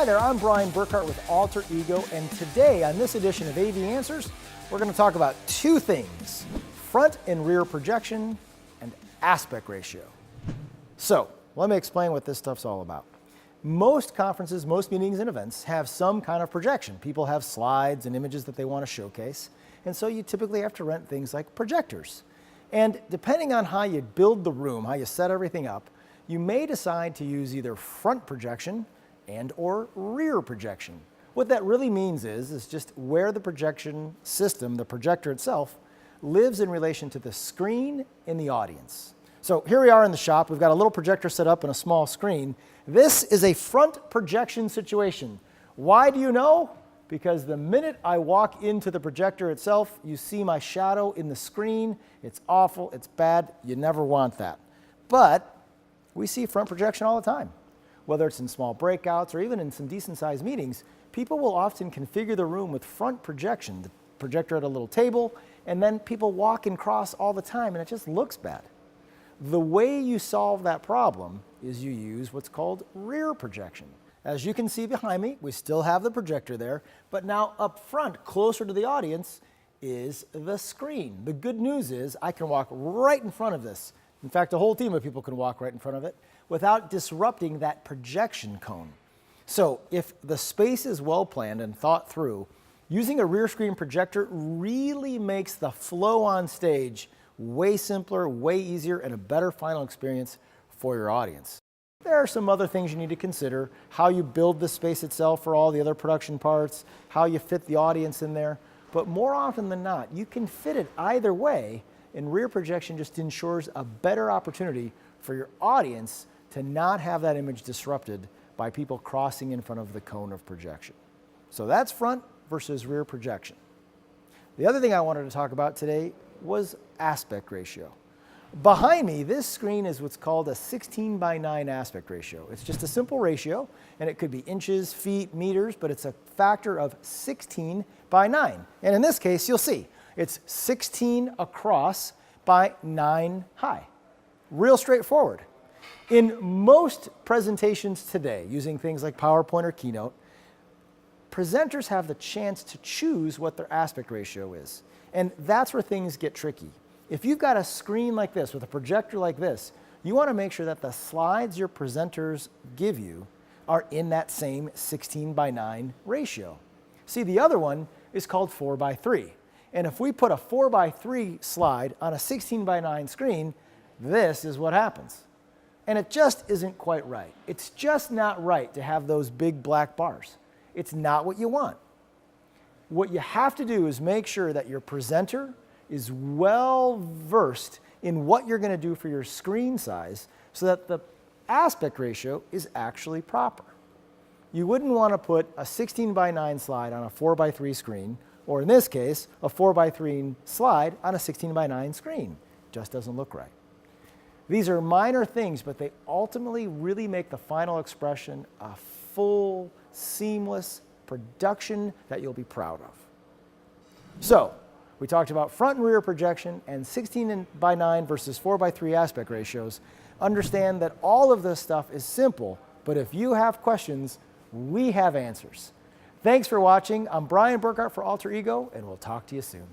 Hi there, I'm Burkhart with AlterEgo, and today on this edition of AV Answers, we're going to talk about two things: front and rear projection and aspect ratio. So, let me explain what this stuff's all about. Most conferences, most meetings and events have some kind of projection. People have slides and images that they want to showcase, and so you typically have to rent things like projectors. And depending on how you build the room, how you set everything up, you may decide to use either front projection and or rear projection. What that really means is just where the projection system, the projector itself, lives in relation to the screen in the audience. So here we are in the shop. We've got a little projector set up and a small screen. This is a front projection situation. Why do you know? Because the minute I walk into the projector itself, you see my shadow in the screen. It's awful, it's bad, you never want that. But we see front projection all the time. Whether it's in small breakouts or even in some decent sized meetings, people will often configure the room with front projection, the projector at a little table, and then people walk and cross all the time and it just looks bad. The way you solve that problem is you use what's called rear projection. As you can see behind me, we still have the projector there, but now up front, closer to the audience, is the screen. The good news is I can walk right in front of this. In fact, a whole team of people can walk right in front of it without disrupting that projection cone. So if the space is well planned and thought through, using a rear screen projector really makes the flow on stage way simpler, way easier, and a better final experience for your audience. There are some other things you need to consider: how you build the space itself for all the other production parts, how you fit the audience in there. But more often than not, you can fit it either way, and rear projection just ensures a better opportunity for your audience to not have that image disrupted by people crossing in front of the cone of projection. So that's front versus rear projection. The other thing I wanted to talk about today was aspect ratio. Behind me, this screen is what's called a 16:9 aspect ratio. It's just a simple ratio, and it could be inches, feet, meters, but it's a factor of 16:9. And in this case, you'll see, it's 16 across by 9 high. Real straightforward. In most presentations today, using things like PowerPoint or Keynote, presenters have the chance to choose what their aspect ratio is. And that's where things get tricky. If you've got a screen like this with a projector like this, you want to make sure that the slides your presenters give you are in that same 16:9 ratio. See, the other one is called 4:3. And if we put a 4:3 slide on a 16:9 screen, this is what happens. And it just isn't quite right. It's just not right to have those big black bars. It's not what you want. What you have to do is make sure that your presenter is well versed in what you're going to do for your screen size so that the aspect ratio is actually proper. You wouldn't want to put a 16:9 slide on a 4:3 screen, or in this case, a 4:3 slide on a 16:9 screen. Just doesn't look right. These are minor things, but they ultimately really make the final expression a full, seamless production that you'll be proud of. So, we talked about front and rear projection and 16:9 versus 4:3 aspect ratios. Understand that all of this stuff is simple, but if you have questions, we have answers. Thanks for watching. I'm Burkhart for AlterEgo, and we'll talk to you soon.